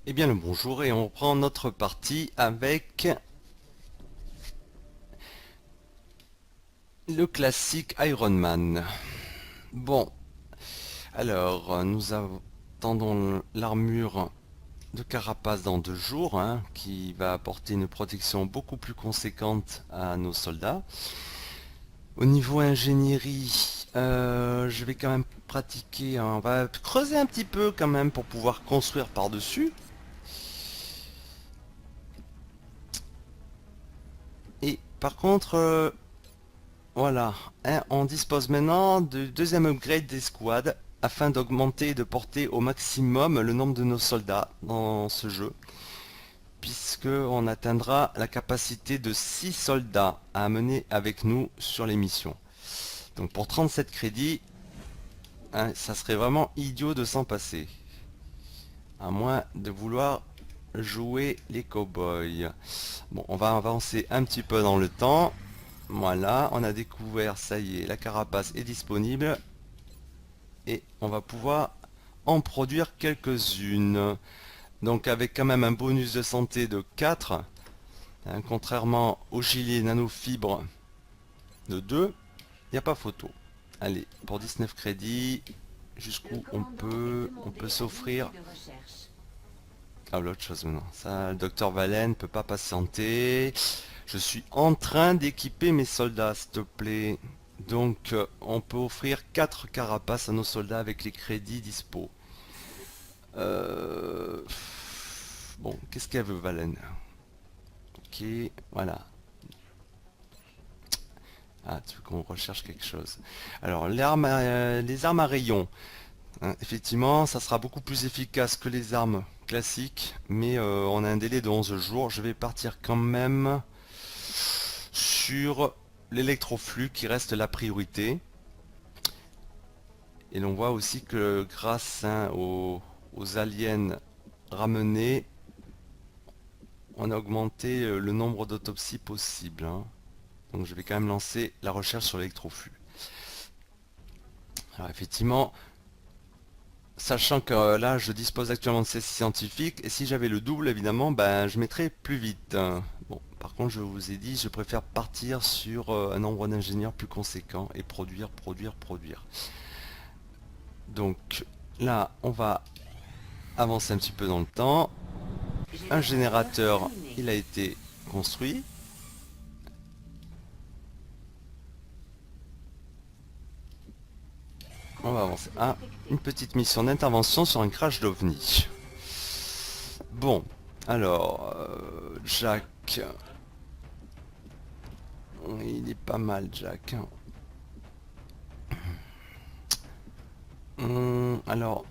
Eh bien le bonjour et on reprend notre partie avec le classique Iron Man. Bon, alors nous attendons l'armure de carapace dans 2 jours, qui va apporter une protection beaucoup plus conséquente à nos soldats. Au niveau ingénierie, je vais quand même pratiquer, on va creuser un petit peu quand même pour pouvoir construire par-dessus. Et par contre, voilà, on dispose maintenant du deuxième upgrade des squads afin d'augmenter et de porter au maximum le nombre de nos soldats dans ce jeu, puisque on atteindra la capacité de 6 soldats à amener avec nous sur les missions. Donc pour 37 crédits, ça serait vraiment idiot de s'en passer, à moins de vouloir jouer les cowboys. Bon, on va avancer un petit peu dans le temps. Voilà, on a découvert, ça y est, la carapace est disponible. Et on va pouvoir en produire quelques-unes. Donc avec quand même un bonus de santé de 4, contrairement au gilet nanofibre de 2, il n'y a pas photo. Allez, pour 19 crédits, jusqu'où on peut s'offrir. Ah, l'autre chose maintenant. Ça, le docteur Valen ne peut pas patienter. Je suis en train d'équiper mes soldats, s'il te plaît. Donc, on peut offrir 4 carapaces à nos soldats avec les crédits dispo. Euh, Bon, qu'est-ce qu'elle veut, Valen? Ok, voilà. Ah, tu veux qu'on recherche quelque chose. Alors, les armes à rayons. Effectivement, ça sera beaucoup plus efficace que les armes classiques, mais on a un délai de 11 jours. Je vais partir quand même sur l'électroflux qui reste la priorité. Et l'on voit aussi que grâce aux aliens ramenés, on a augmenté le nombre d'autopsies possibles. Donc je vais quand même lancer la recherche sur l'électroflux. Alors effectivement, sachant que là je dispose actuellement de 16 scientifiques, et si j'avais le double évidemment, ben, je mettrais plus vite. Bon, par contre je vous ai dit, je préfère partir sur un nombre d'ingénieurs plus conséquent et produire, produire, produire. Donc là on va avancer un petit peu dans le temps. Un générateur, il a été construit. On va avancer. Ah, une petite mission d'intervention sur un crash d'OVNI. Bon, alors, Jack. Il est pas mal, Jack. Alors,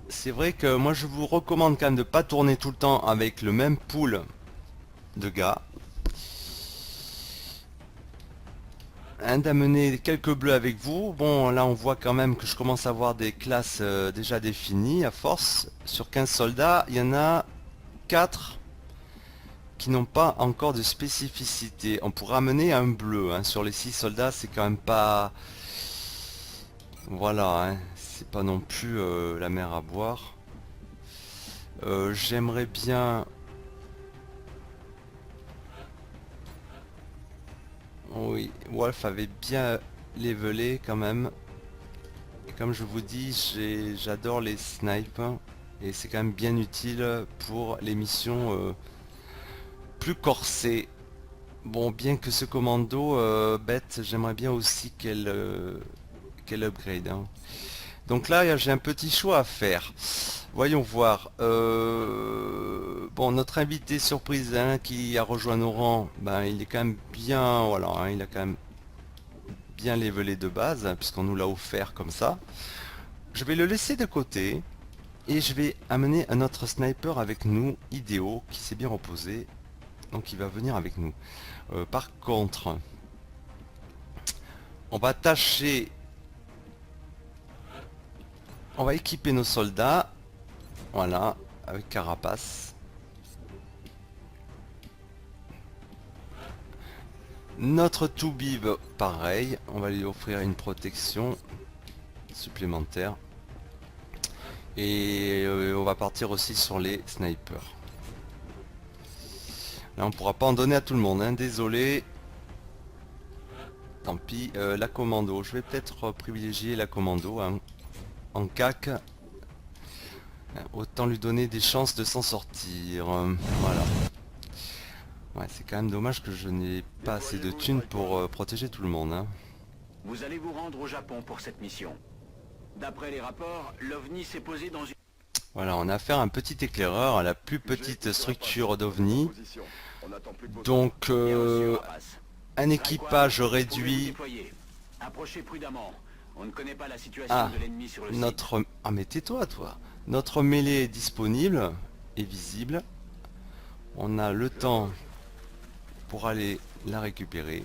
c'est vrai que moi je vous recommande quand même de pas tourner tout le temps avec le même pool de gars. D'amener quelques bleus avec vous. Bon, là on voit quand même que je commence à avoir des classes déjà définies à force. Sur 15 soldats, il y en a 4 qui n'ont pas encore de spécificité. On pourrait amener un bleu. Sur les 6 soldats, c'est quand même pas... Voilà, c'est pas non plus la mer à boire. J'aimerais bien... Oui, Wolf avait bien levelé quand même. Et comme je vous dis, j'adore les snipes. Et c'est quand même bien utile pour les missions plus corsées. Bon, bien que ce commando bête, j'aimerais bien aussi qu'elle upgrade. Donc là, j'ai un petit choix à faire. Voyons voir. Bon, notre invité surprise qui a rejoint nos rangs, ben, il est quand même bien, voilà, il a quand même bien levelé de base, puisqu'on nous l'a offert comme ça. Je vais le laisser de côté et je vais amener un autre sniper avec nous, Idéo, qui s'est bien reposé. Donc il va venir avec nous. Par contre, on va tâcher... On va équiper nos soldats. Voilà, avec carapace. Notre Toubib, pareil. On va lui offrir une protection supplémentaire. Et on va partir aussi sur les snipers. Là on pourra pas en donner à tout le monde, hein, désolé. Tant pis, la commando. Je vais peut-être privilégier la commando hein, en CAC. Autant lui donner des chances de s'en sortir. Voilà. Ouais, c'est quand même dommage que je n'ai pas assez de thunes pour protéger tout le monde. Hein. Vous allez vous rendre au Japon pour cette mission. D'après les rapports, l'OVNI s'est posé dans une... Voilà, on a affaire à un petit éclaireur, à la plus petite structure d'OVNI. Donc, Bien reçu, Rapace. un équipage Taïwan, vous pouvez vous réduit. déployer. Approchez prudemment. On ne connaît pas la situation Ah, de l'ennemi sur le site. notre... Ah, mais tais-toi, toi. Notre mêlée est disponible et visible. On a le temps pour aller la récupérer.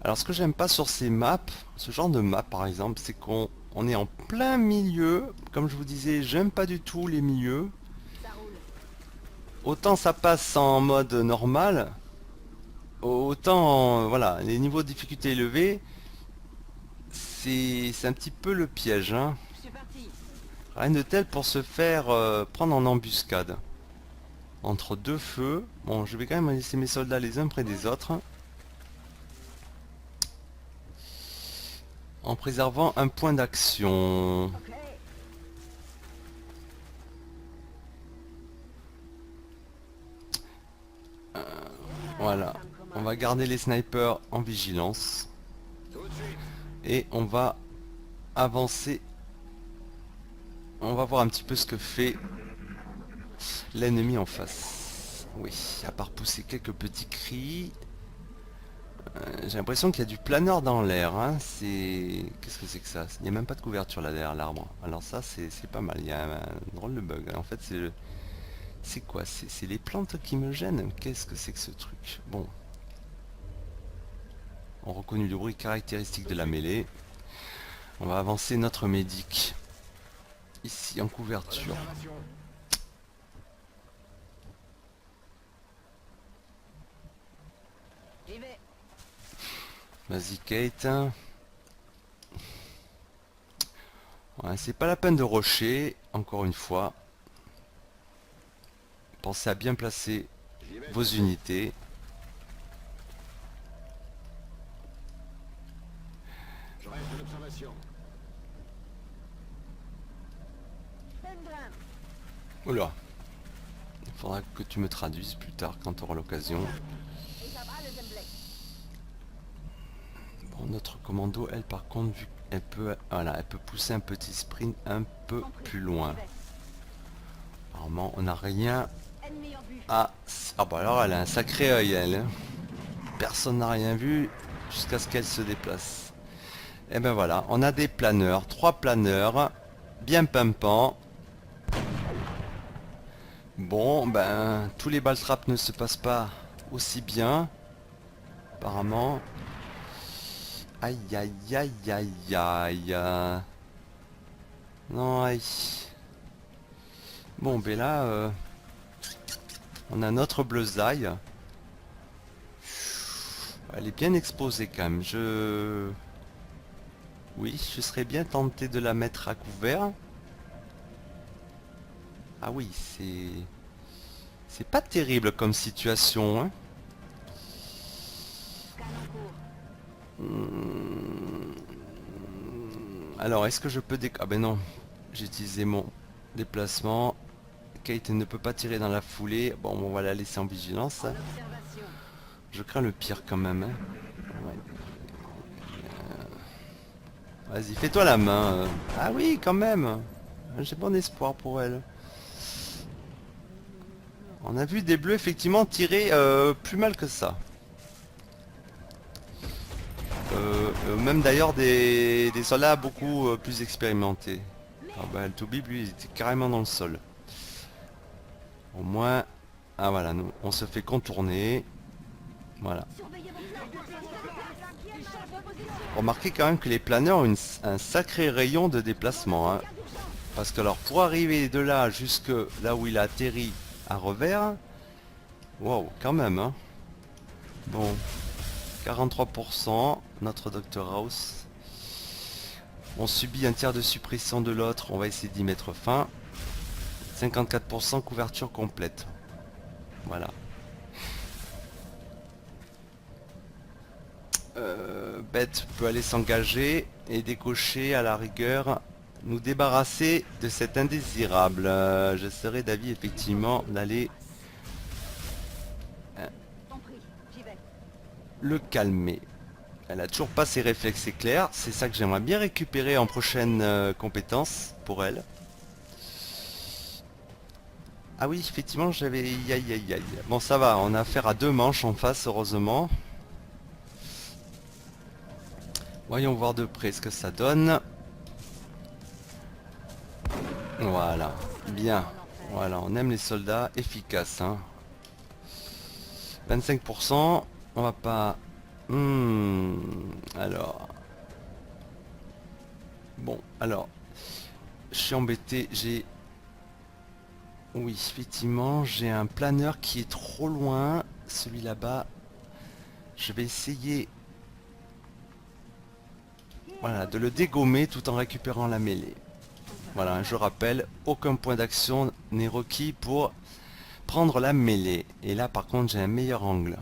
Alors, ce que j'aime pas sur ces maps, ce genre de map par exemple, c'est qu'on est en plein milieu. Comme je vous disais, j'aime pas du tout les milieux. Autant ça passe en mode normal, autant voilà, les niveaux de difficulté élevés, c'est un petit peu le piège. Hein. Rien de tel pour se faire prendre en embuscade. Entre deux feux. Bon, je vais quand même laisser mes soldats les uns près des autres. En préservant un point d'action. Voilà. On va garder les snipers en vigilance. Et on va avancer. On va voir un petit peu ce que fait l'ennemi en face. Oui, à part pousser quelques petits cris. J'ai l'impression qu'il y a du planeur dans l'air. Hein. C'est... Qu'est-ce que c'est que ça? Il n'y a même pas de couverture là derrière l'arbre. Alors ça, c'est pas mal. Il y a un drôle de bug. En fait, c'est quoi? C'est les plantes qui me gênent? Qu'est-ce que c'est que ce truc? Bon. On reconnaît le bruit caractéristique de la mêlée. On va avancer notre médic. Ici, en couverture. Vas-y Kate. Ouais, c'est pas la peine de rusher, encore une fois. Pensez à bien placer vos unités. Oula. Il faudra que tu me traduises plus tard quand tu auras l'occasion. Bon, notre commando, elle par contre, vu qu'elle peut, voilà, elle peut pousser un petit sprint un peu plus loin. Normalement, on n'a rien à... Ah bah alors, elle a un sacré œil, elle. Hein. Personne n'a rien vu jusqu'à ce qu'elle se déplace. Et ben voilà, on a des planeurs, 3 planeurs, bien pimpants. Bon, ben, tous les ball traps ne se passent pas aussi bien, apparemment. Aïe, aïe, aïe, aïe, aïe. Non, aïe. Bon, ben là, on a notre bleusaille. Elle est bien exposée quand même. Oui, je serais bien tenté de la mettre à couvert. Ah oui, c'est pas terrible comme situation. Hein. Alors, est-ce que je peux Ah ben non, j'ai utilisé mon déplacement. Kate ne peut pas tirer dans la foulée. Bon, on va la laisser en vigilance. Je crains le pire quand même. Hein. Ouais. Vas-y, fais-toi la main. Ah oui, quand même. J'ai bon espoir pour elle. On a vu des bleus effectivement tirer plus mal que ça. Même d'ailleurs des soldats beaucoup plus expérimentés. Ah bah le Toubib lui il était carrément dans le sol. Au moins... Ah voilà, nous, on se fait contourner. Voilà. Remarquez quand même que les planeurs ont un sacré rayon de déplacement. Hein. Parce que alors pour arriver de là jusque là où il a atterri à revers... Waouh, quand même. Hein. Bon. 43%, notre Dr House. On subit un tir de suppression de l'autre, on va essayer d'y mettre fin. 54% couverture complète. Voilà. Bête peut aller s'engager et décocher à la rigueur, nous débarrasser de cet indésirable. Je serais d'avis effectivement d'aller le calmer. Elle a toujours pas ses réflexes éclairs, c'est ça que j'aimerais bien récupérer en prochaine compétence pour elle. Ah oui, effectivement, j'avais... Aïe, aïe, aïe, aïe. Bon, ça va, on a affaire à 2 manches en face, heureusement. Voyons voir de près ce que ça donne. Voilà, bien. Voilà, on aime les soldats efficaces. Hein. 25%, on va pas... alors... Bon, alors... Je suis embêté, j'ai... Oui, effectivement, j'ai un planeur qui est trop loin. Celui là-bas. Je vais essayer... Voilà, de le dégommer tout en récupérant la mêlée. Voilà, je rappelle, aucun point d'action n'est requis pour prendre la mêlée. Et là, par contre, j'ai un meilleur angle.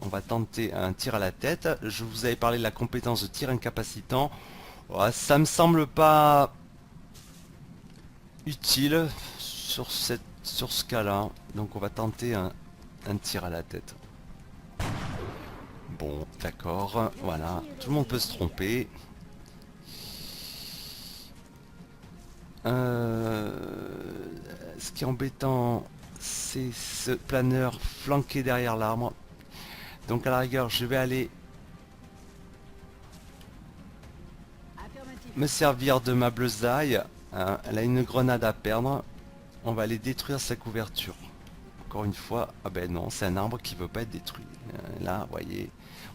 On va tenter un tir à la tête. Je vous avais parlé de la compétence de tir incapacitant. Ouais, ça me semble pas utile sur ce cas-là. Donc on va tenter un tir à la tête. Bon, d'accord, voilà. Tout le monde peut se tromper. Ce qui est embêtant, c'est ce planeur flanqué derrière l'arbre. Donc à la rigueur, je vais aller me servir de ma bleusaille. Hein, elle a une grenade à perdre. On va aller détruire sa couverture. Encore une fois, ah ben non, c'est un arbre qui veut pas être détruit. Là, vous voyez,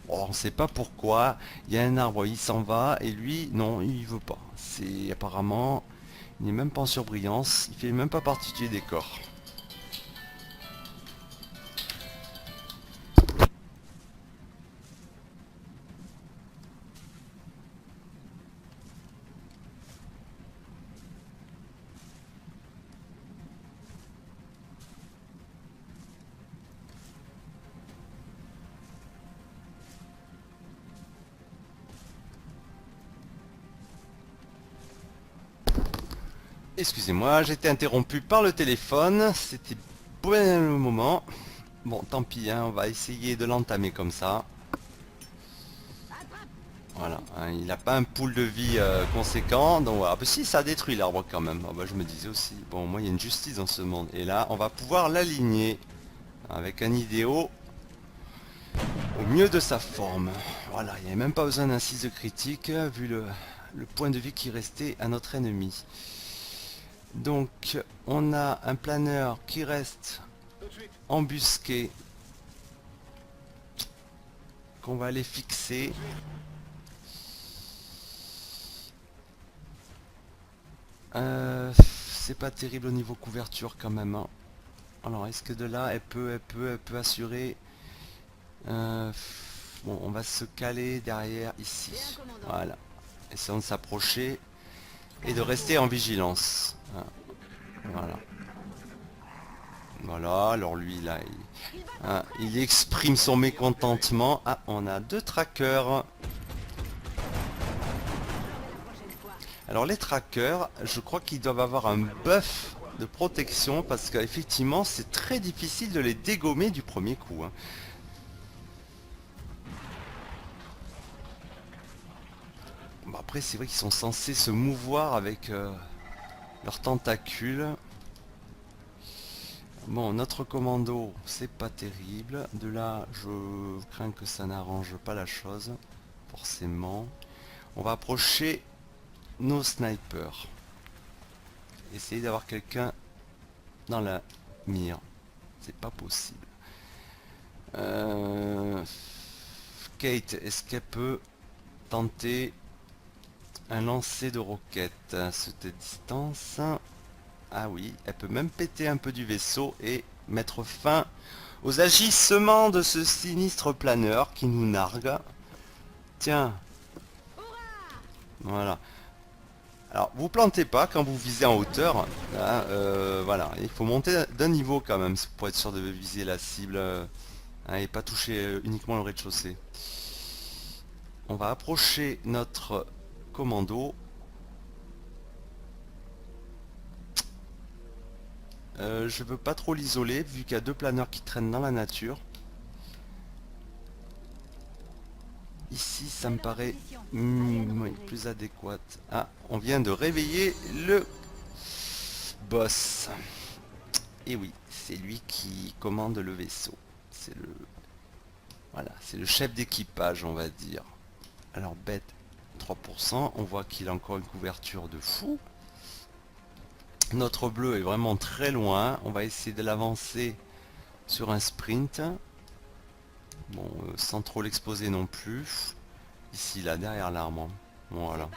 oh, on ne sait pas pourquoi. Il y a un arbre, il s'en va, et lui, non, il veut pas. C'est apparemment, il n'est même pas en surbrillance, il fait même pas partie du décor. Excusez-moi, j'ai été interrompu par le téléphone, c'était bien le moment. Bon, tant pis, hein, on va essayer de l'entamer comme ça. Voilà, hein, il n'a pas un pool de vie conséquent, donc voilà. Bah, si, ça détruit l'arbre quand même. Ah, bah, je me disais aussi, bon, moi il y a une justice dans ce monde. Et là, on va pouvoir l'aligner avec un idéo au mieux de sa forme. Voilà, il n'y avait même pas besoin d'un 6 de critique, vu le point de vie qui restait à notre ennemi. Donc, on a un planeur qui reste embusqué, qu'on va aller fixer. C'est pas terrible au niveau couverture quand même. Hein. Alors, est-ce que de là, elle peut assurer... bon, on va se caler derrière ici. Voilà. Essayons de s'approcher et de rester en vigilance. Voilà. Voilà, alors lui là, il exprime son mécontentement. Ah, on a 2 trackers. Alors les trackers, je crois qu'ils doivent avoir un buff de protection parce qu'effectivement c'est très difficile de les dégommer du premier coup. Hein. Bon, après c'est vrai qu'ils sont censés se mouvoir avec leurs tentacules. Bon, notre commando, c'est pas terrible. De là, je crains que ça n'arrange pas la chose, forcément. On va approcher nos snipers. Essayer d'avoir quelqu'un dans la mire. C'est pas possible. Kate, est-ce qu'elle peut tenter un lancer de roquette à cette distance? Ah oui, elle peut même péter un peu du vaisseau et mettre fin aux agissements de ce sinistre planeur qui nous nargue. Tiens. Voilà. Alors, vous plantez pas quand vous visez en hauteur. Hein, voilà, il faut monter d'un niveau quand même pour être sûr de viser la cible hein, et pas toucher uniquement le rez-de-chaussée. On va approcher notre commando. Je veux pas trop l'isoler vu qu'il y a deux planeurs qui traînent dans la nature. Ici, ça me paraît oui, plus adéquat. Ah, on vient de réveiller le boss. Et oui, c'est lui qui commande le vaisseau. C'est le voilà, c'est le chef d'équipage, on va dire. Alors bête 3%, on voit qu'il a encore une couverture de fou. Notre bleu est vraiment très loin. On va essayer de l'avancer sur un sprint. Bon, sans trop l'exposer non plus. Ici, là, derrière l'arbre. Voilà.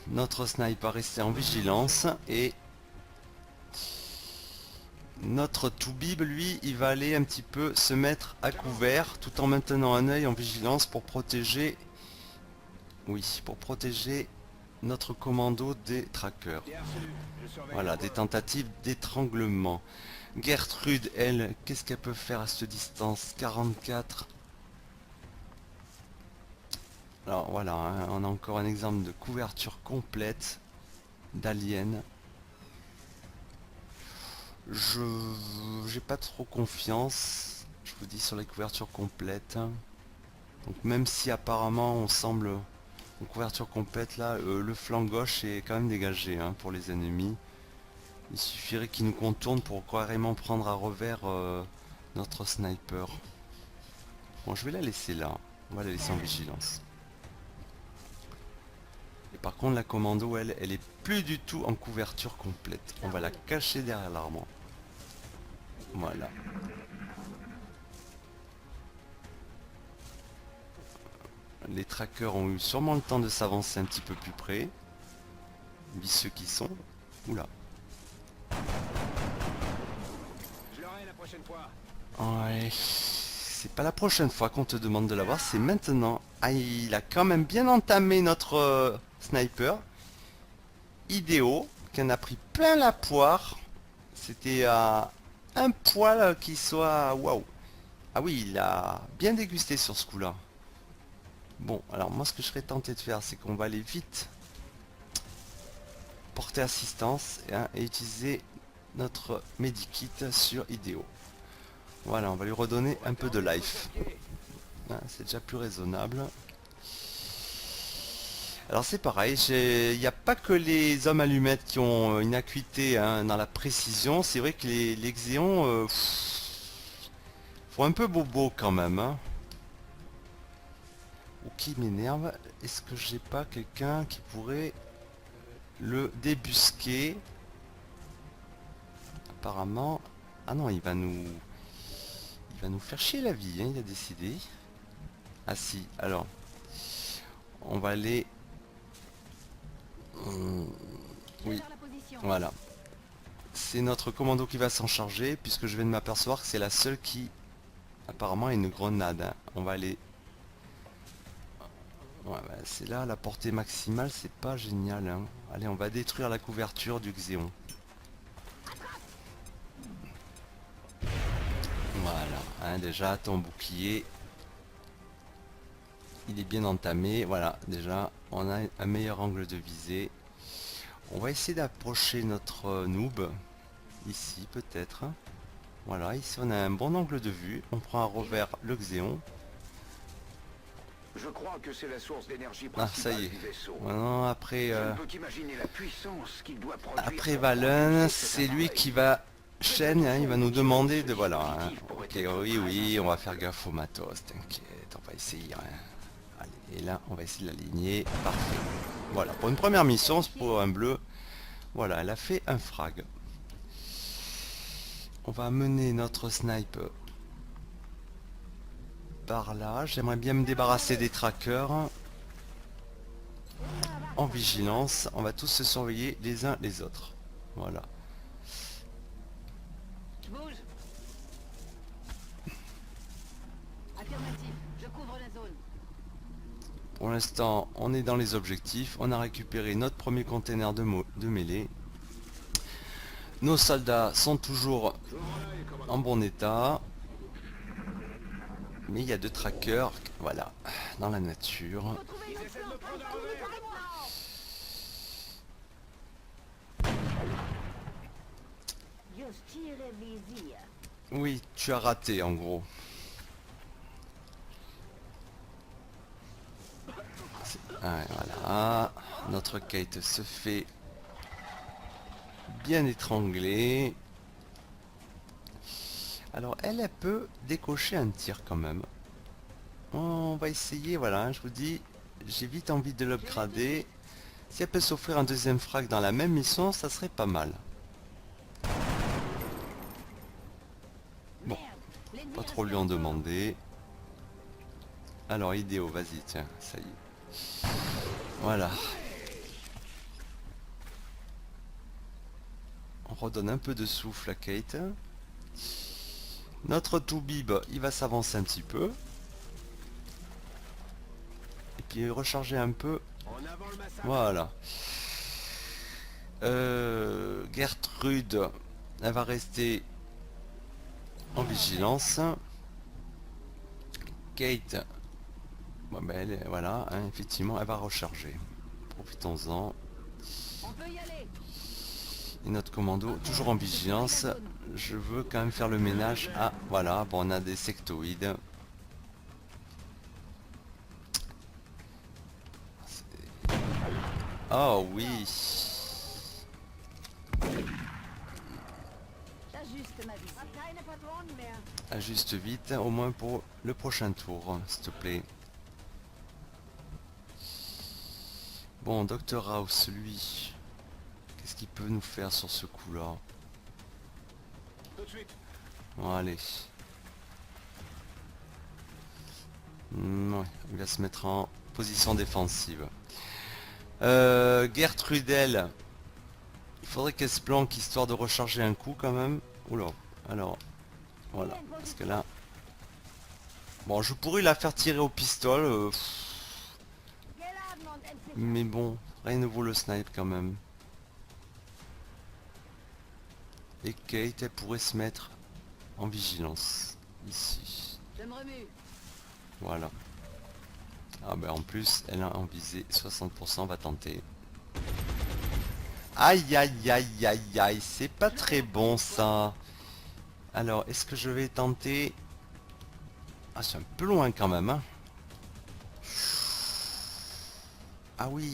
Notre sniper va rester en vigilance et notre Toubib, lui, il va aller un petit peu se mettre à couvert tout en maintenant un œil en vigilance pour protéger, oui, pour protéger notre commando des trackers. Voilà, des tentatives d'étranglement. Gertrude, elle, qu'est-ce qu'elle peut faire à cette distance? 44. Alors voilà, hein, on a encore un exemple de couverture complète d'alien. J'ai pas trop confiance, je vous dis, sur les couvertures complètes. Donc même si apparemment on semble en couverture complète là, le flanc gauche est quand même dégagé hein, pour les ennemis. Il suffirait qu'ils nous contournent pour carrément prendre à revers notre sniper. Bon, je vais la laisser là, on va la laisser en vigilance. Et par contre la commando, elle est plus du tout en couverture complète. On va la cacher derrière l'arbre. Voilà. Les trackers ont eu sûrement le temps de s'avancer un petit peu plus près. Vicieux qui sont. Oula. Ouais. C'est pas la prochaine fois qu'on te demande de l'avoir, c'est maintenant. Ah, il a quand même bien entamé notre sniper. Idéo, qui en a pris plein la poire. C'était à un poil qui soit... Waouh. Ah oui, il a bien dégusté sur ce coup-là. Bon, alors moi ce que je serais tenté de faire, c'est qu'on va aller vite porter assistance hein, et utiliser notre medikit sur Idéo. Voilà, on va lui redonner un peu de life. Hein, c'est déjà plus raisonnable. Alors c'est pareil, il n'y a pas que les hommes allumettes qui ont une acuité hein, dans la précision. C'est vrai que les Xéons font un peu bobo quand même. Hein. Ou qui m'énerve, est-ce que j'ai pas quelqu'un qui pourrait le débusquer? Apparemment... Ah non, il va nous faire chier la vie, hein, il a décidé. Ah si, alors... On va aller... oui, voilà. C'est notre commando qui va s'en charger, puisque je viens de m'apercevoir que c'est la seule qui... Apparemment a une grenade. Hein. On va aller... Ouais, bah, c'est là, la portée maximale, c'est pas génial. Hein. Allez, on va détruire la couverture du Xéon. Voilà, hein, déjà ton bouclier, il est bien entamé. Voilà, déjà on a un meilleur angle de visée. On va essayer d'approcher notre noob, ici peut-être. Voilà, ici on a un bon angle de vue. On prend à revers le Xéon. Je crois que c'est la source d'énergie Ah, ça y est. du vaisseau. Maintenant, après, Je ne peux qu'imaginer la puissance qu'il doit produire après pour Valen, propulser c'est cet lui appareil. qui va chaîne, hein, il va nous demander de... Voilà, hein. Ok, oui, oui, on va faire gaffe au matos, t'inquiète, on va essayer. Hein. Allez, et là, on va essayer de l'aligner. Parfait. Voilà, pour une première mission, c'est pour un bleu. Voilà, elle a fait un frag. On va mener notre sniper par là. J'aimerais bien me débarrasser des trackers. En vigilance, on va tous se surveiller les uns les autres. Voilà. Affirmatif. Je couvre la zone. Pour l'instant, on est dans les objectifs. On a récupéré notre premier container de mêlée. Nos soldats sont toujours en bon état. Mais il y a 2 trackers, voilà, dans la nature. Retrouvez notre plan. Préparez-moi. Yo styre visier. Oui, tu as raté en gros. Ah, voilà, notre Kate se fait bien étrangler. Alors elle peut décocher un tir quand même. On va essayer, voilà, je vous dis, j'ai vite envie de l'upgrader. Si elle peut s'offrir un deuxième frag dans la même mission, ça serait pas mal. Bon, pas trop lui en demander. Alors Idéo, vas-y, tiens, ça y est. Voilà. On redonne un peu de souffle à Kate. Notre Toubib, il va s'avancer un petit peu. Et puis recharger un peu. Voilà. Gertrude, elle va rester en vigilance. Kate, bon, ben, voilà, hein, effectivement, elle va recharger. Profitons-en. On peut y aller. Et notre commando, toujours en vigilance. Je veux quand même faire le ménage. Ah, voilà, bon, on a des sectoïdes. Oh oui. J'ajuste ma visée. Keine Patronen mehr. Ajuste vite, au moins pour le prochain tour, s'il te plaît. Bon, Dr House, lui, qu'est-ce qu'il peut nous faire sur ce coup-là? Bon, allez. Ouais, il va se mettre en position défensive. Gertrudel, il faudrait qu'elle se planque histoire de recharger un coup quand même. Oula, alors, voilà, parce que là... Bon, je pourrais la faire tirer au pistolet, Geladen und entsichert. mais bon, rien ne vaut le snipe quand même. Et Kate, elle pourrait se mettre en vigilance, ici. Je me remue. Voilà. Ah ben en plus, elle a en visée 60%, on va tenter. Aïe aïe aïe aïe aïe, c'est pas très bon ça. Alors, est-ce que je vais tenter... Ah, c'est un peu loin quand même, hein. Ah oui,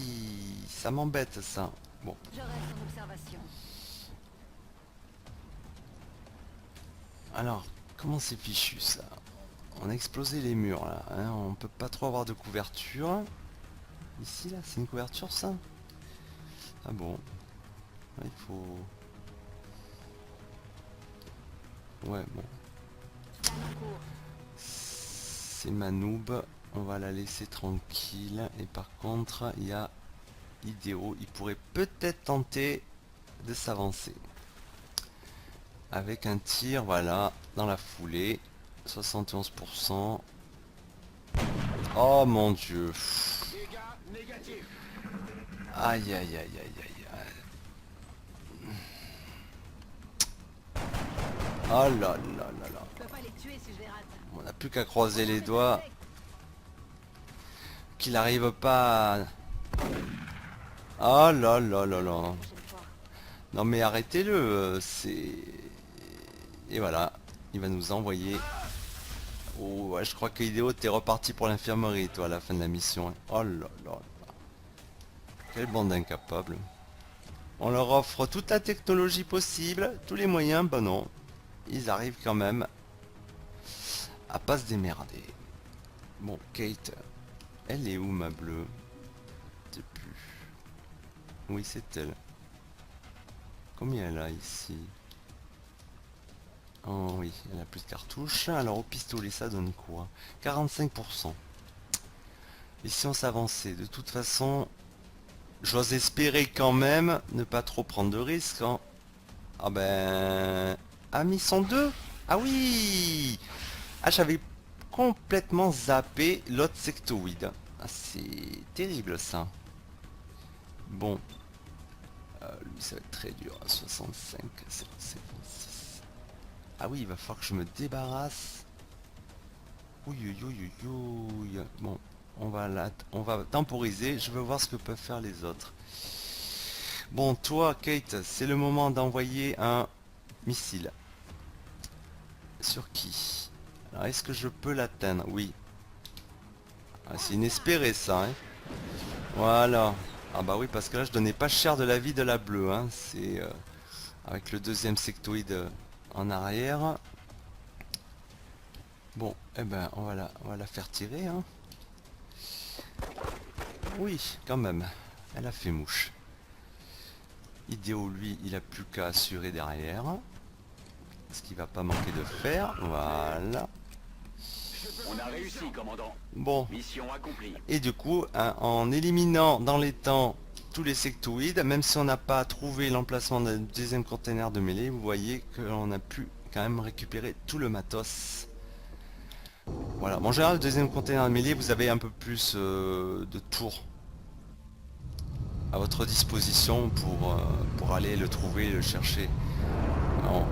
ça m'embête ça. Bon, Je reste en observation. alors, comment c'est fichu ça? On a explosé les murs là, hein, on peut pas trop avoir de couverture. Ici là, c'est une couverture ça? Ah bon. Ouais, il faut... Ouais, bon. C'est Manoub, on va la laisser tranquille. Et par contre, il y a Idéo, il pourrait peut-être tenter de s'avancer. Avec un tir, voilà, dans la foulée. 71%. Oh mon dieu. Aïe aïe aïe aïe aïe aïe. Oh là là là là. Je peux pas les tuer si je les rate. On n'a plus qu'à croiser les doigts. Qu'il n'arrive pas à... Oh là là là là. Non mais arrêtez-le, c'est... Et voilà, il va nous envoyer... Oh ouais, je crois que Idéo, t'es reparti pour l'infirmerie toi à la fin de la mission. Oh là là là. Quelle bande d'incapables. On leur offre toute la technologie possible, tous les moyens, bah non. Ils arrivent quand même à pas se démerder. Bon, Kate, elle est où ma bleue? Je sais plus. Oui, c'est elle. Combien elle a ici? Oh oui, elle a plus de cartouches. Alors au pistolet, ça donne quoi? 45%. Et si on s'avançait? De toute façon, j'ose espérer quand même ne pas trop prendre de risques. Hein. Ah ben... Ah mais ils sont deux. Ah oui. Ah j'avais complètement zappé l'autre sectoïde. Ah, c'est terrible ça. Bon. Lui ça va être très dur. 65, 56. Ah oui, il va falloir que je me débarrasse. Oui, oui, oui, oui, oui. Bon, on va temporiser. Je veux voir ce que peuvent faire les autres. Bon, toi, Kate, c'est le moment d'envoyer un missile. Sur qui? Alors, est-ce que je peux l'atteindre? Oui. Ah, c'est inespéré ça, hein. Voilà. Ah bah oui, parce que là, je donnais pas cher de la vie de la bleue, hein. C'est avec le deuxième sectoïde en arrière. Bon, eh ben, on va la faire tirer, hein. Oui, quand même. Elle a fait mouche. Idéo, lui, il a plus qu'à assurer derrière. Ce qu'il va pas manquer de faire. Voilà. On a réussi, commandant. Bon. Mission accomplie. Et du coup, hein, en éliminant dans les temps tous les sectoïdes, même si on n'a pas trouvé l'emplacement d'un deuxième container de mêlée, vous voyez qu'on a pu quand même récupérer tout le matos. Voilà. Bon, en général, le deuxième container de mêlée, vous avez un peu plus de tours à votre disposition pour aller le trouver, le chercher. Alors,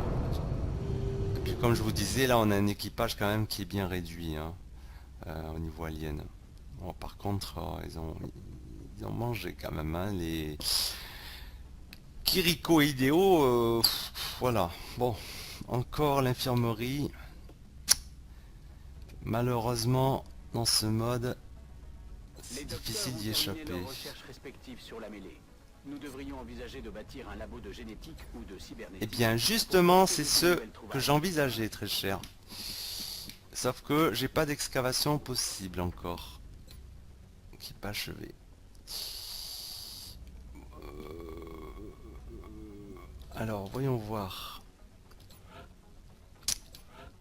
et puis comme je vous disais, là on a un équipage quand même qui est bien réduit, hein, au niveau alien. Bon, par contre, ils ont mangé quand même, hein, les Kiriko et Hideo, voilà. Bon, encore l'infirmerie. Malheureusement, dans ce mode, Les c'est docteurs difficile ont d'y terminé échapper. leurs recherches respectives sur la mêlée. Nous devrions envisager de bâtir un labo de génétique ou de Eh cybernétique. bien, justement, c'est ce que j'envisageais, très cher. Sauf que j'ai pas d'excavation possible encore. Qui n'est pas achevé. Alors, voyons voir.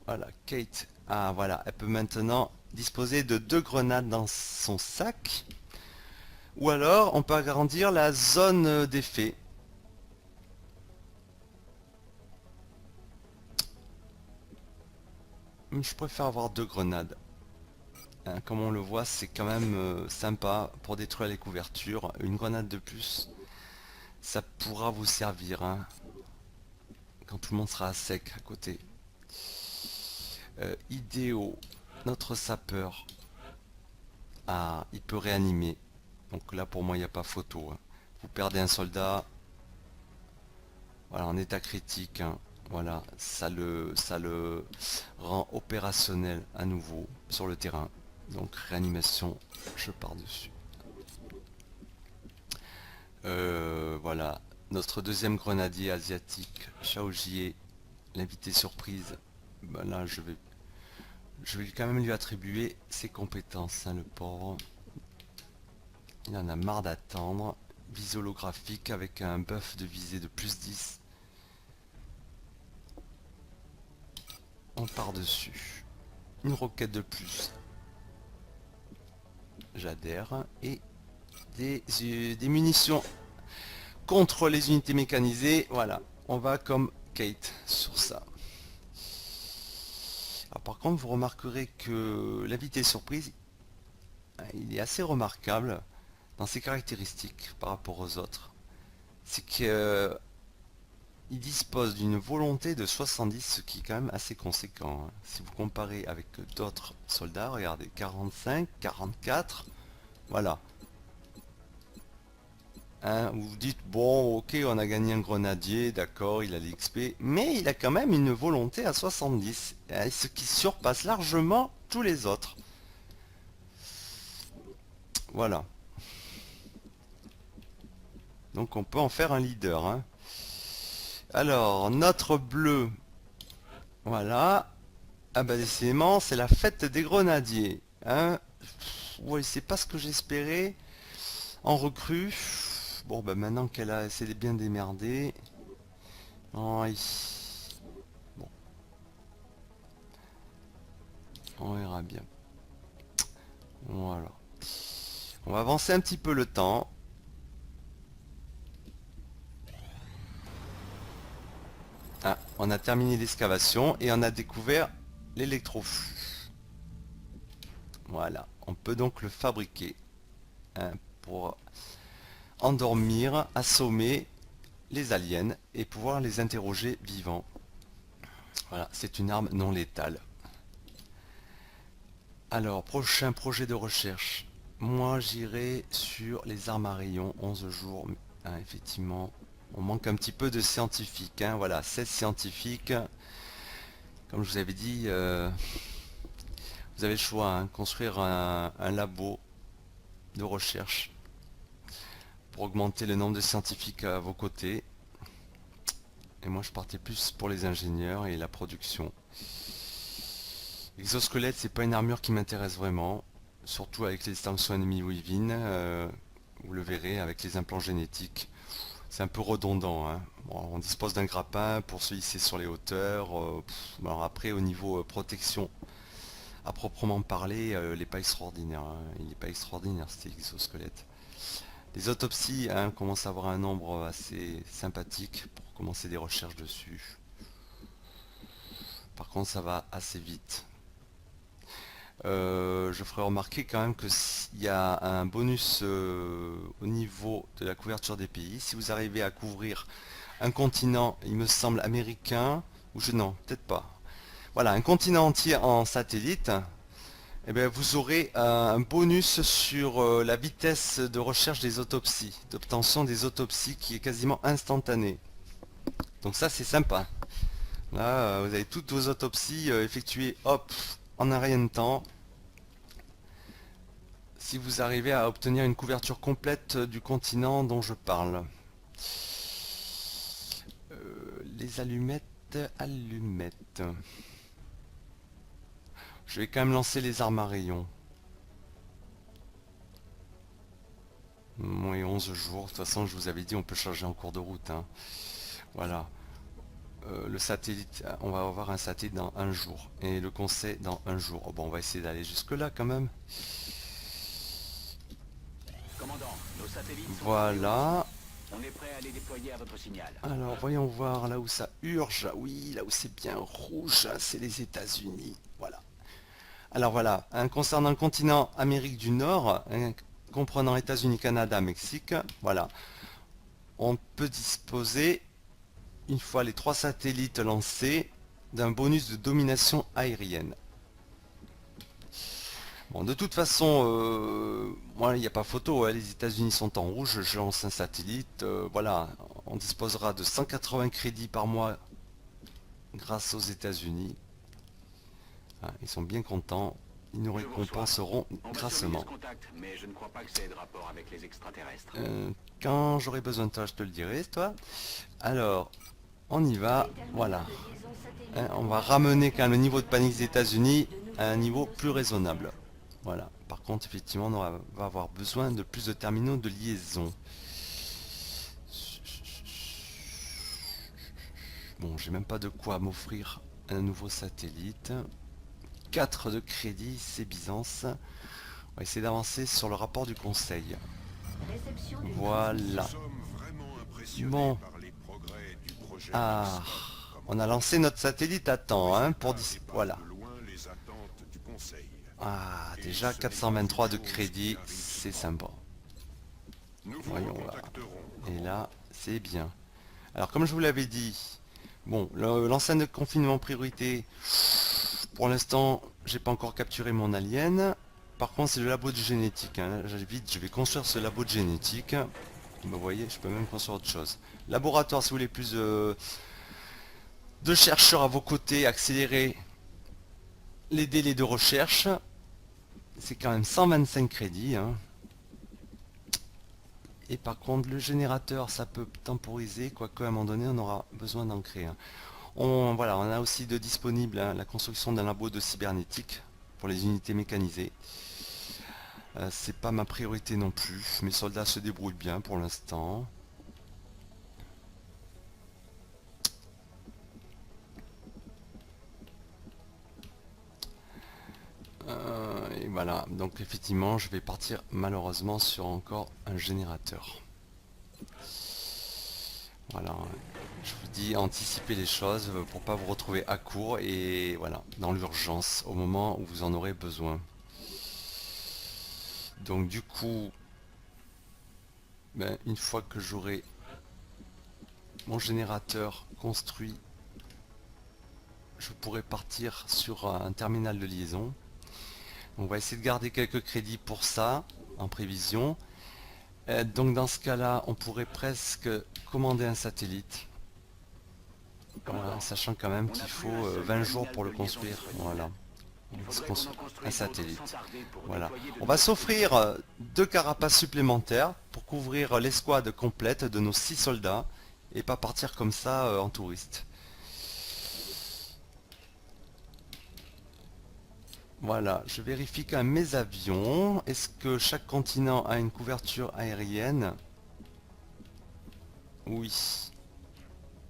Voilà, Kate. Ah, voilà, elle peut maintenant disposer de 2 grenades dans son sac. Ou alors, on peut agrandir la zone d'effet. Je préfère avoir 2 grenades. Hein, comme on le voit, c'est quand même sympa pour détruire les couvertures. Une grenade de plus, ça pourra vous servir, hein, quand tout le monde sera à sec à côté. Idéo, notre sapeur. Ah, il peut réanimer. Donc là, pour moi, il n'y a pas photo, hein. Vous perdez un soldat. Voilà, en état critique, hein. Voilà, ça le rend opérationnel à nouveau sur le terrain. Donc réanimation, je pars dessus. Voilà, notre deuxième grenadier asiatique, Shaojie, l'invité surprise. Ben là, je vais quand même lui attribuer ses compétences, hein, le pauvre. Il en a marre d'attendre. Visée holographique avec un buff de visée de plus 10. On part dessus. Une roquette de plus. J'adhère. Et des munitions contre les unités mécanisées. Voilà. On va comme Kate sur ça. Alors, par contre, vous remarquerez que l'invité surprise, il est assez remarquable dans ses caractéristiques par rapport aux autres. C'est que il dispose d'une volonté de 70, ce qui est quand même assez conséquent, hein. Si vous comparez avec d'autres soldats, regardez, 45, 44, voilà. Hein, vous vous dites, bon, ok, on a gagné un grenadier, d'accord, il a l'XP, mais il a quand même une volonté à 70, hein, ce qui surpasse largement tous les autres. Voilà. Donc on peut en faire un leader, hein. Alors, notre bleu. Voilà. Ah bah décidément, c'est la fête des grenadiers. Hein, ouais, c'est pas ce que j'espérais en recrue. Bon bah maintenant qu'elle a essayé de bien démerder. Oui. Bon. On verra bien. Voilà. On va avancer un petit peu le temps. Ah, on a terminé l'excavation et on a découvert l'électroflux. Voilà, on peut donc le fabriquer, hein, pour endormir, assommer les aliens et pouvoir les interroger vivants. Voilà, c'est une arme non létale. Alors, prochain projet de recherche. Moi, j'irai sur les armes à rayons, 11 jours. Hein, effectivement, on manque un petit peu de scientifiques. Hein, voilà, 16 scientifiques. Comme je vous avais dit, vous avez le choix, hein, construire un labo de recherche pour augmenter le nombre de scientifiques à vos côtés. Et moi, je partais plus pour les ingénieurs et la production. L'exosquelette, c'est pas une armure qui m'intéresse vraiment, surtout avec les extensions ennemies within, vous le verrez avec les implants génétiques. C'est un peu redondant, hein. Bon, on dispose d'un grappin pour se hisser sur les hauteurs. Alors après, au niveau protection, à proprement parler, il n'est pas extraordinaire, hein. Il n'est pas extraordinaire, cet exosquelette. Les autopsies, hein, commencent à avoir un nombre assez sympathique pour commencer des recherches dessus. Par contre, ça va assez vite. Je ferai remarquer quand même que s'il y a un bonus au niveau de la couverture des pays, si vous arrivez à couvrir un continent, il me semble américain, ou non, peut-être pas. Voilà, un continent entier en satellite, eh bien, vous aurez un bonus sur la vitesse de recherche des autopsies, d'obtention des autopsies qui est quasiment instantanée. Donc ça c'est sympa. Là, vous avez toutes vos autopsies effectuées, hop, en un rien de temps. Si vous arrivez à obtenir une couverture complète du continent dont je parle. Les allumettes. Je vais quand même lancer les armes à rayons. Oui, 11 jours. De toute façon, je vous avais dit, on peut changer en cours de route, hein. Voilà. Le satellite, on va avoir un satellite dans un jour. Et le conseil dans un jour. Oh, bon, on va essayer d'aller jusque là quand même. Commandant, nos satellites sont Voilà. on est prêt à les déployer à votre signal. Alors voyons voir là où ça urge. Oui, là où c'est bien rouge, c'est les États-Unis. Voilà. Alors voilà, hein, concernant le continent Amérique du Nord, hein, comprenant États-Unis, Canada, Mexique, voilà. On peut disposer, une fois les 3 satellites lancés, d'un bonus de domination aérienne. Bon, de toute façon, moi, il n'y a pas photo, hein, les États-Unis sont en rouge, je lance un satellite, voilà, on disposera de 180 crédits par mois grâce aux États-Unis. Ah, ils sont bien contents, ils nous Je vous reçois. récompenseront On va surveiller grassement. ce contact, mais je ne crois pas que ça ait de rapport avec les extraterrestres. Quand j'aurai besoin de toi, je te le dirai, toi. Alors, on y va, voilà. Hein, on va ramener quand même le niveau de panique des États-Unis à un niveau plus raisonnable. Voilà. Par contre, effectivement, on va avoir besoin de plus de terminaux de liaison. Bon, j'ai même pas de quoi m'offrir un nouveau satellite. 4 de crédit, c'est Byzance. On va essayer d'avancer sur le rapport du conseil. Voilà. Bon. Ah, on a lancé notre satellite à temps, hein, pour voilà. Ah, déjà 423 de crédit, c'est sympa. Voyons voir. Et là, c'est bien. Alors, comme je vous l'avais dit, bon, l'enceinte de confinement priorité, pour l'instant, j'ai pas encore capturé mon alien. Par contre, c'est le labo de génétique, hein. Vite, je vais construire ce labo de génétique. Vous voyez, je peux même construire autre chose. Laboratoire, si vous voulez plus de chercheurs à vos côtés, accélérer les délais de recherche. C'est quand même 125 crédits, hein. Et par contre, le générateur, ça peut temporiser, quoique à un moment donné, on aura besoin d'en créer un. Voilà, on a aussi de disponible, hein, la construction d'un labo de cybernétique pour les unités mécanisées. C'est pas ma priorité non plus. Mes soldats se débrouillent bien pour l'instant. Et voilà, donc effectivement, je vais partir malheureusement sur encore un générateur. Voilà, je vous dis, anticipez les choses pour pas vous retrouver à court et voilà, dans l'urgence, au moment où vous en aurez besoin. Donc du coup, ben, une fois que j'aurai mon générateur construit, je pourrai partir sur un terminal de liaison. On va essayer de garder quelques crédits pour ça, en prévision. Donc dans ce cas-là, on pourrait presque commander un satellite. Voilà, sachant quand même qu'il faut 20 jours pour le construire. Voilà. On va se construire un satellite. Voilà. On va s'offrir 2 carapaces supplémentaires pour couvrir l'escouade complète de nos 6 soldats et pas partir comme ça en touriste. Voilà, je vérifie quand même mes avions. Est-ce que chaque continent a une couverture aérienne? Oui.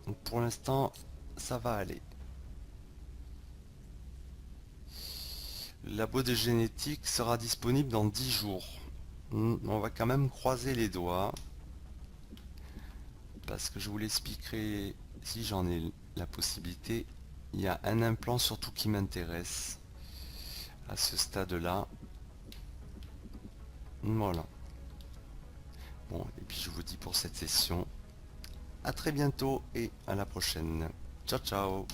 Donc pour l'instant, ça va aller. Le labo de génétique sera disponible dans 10 jours. On va quand même croiser les doigts. Parce que je vous l'expliquerai si j'en ai la possibilité. Il y a un implant surtout qui m'intéresse à ce stade-là. Voilà. Bon, et puis je vous dis pour cette session, à très bientôt et à la prochaine. Ciao ciao.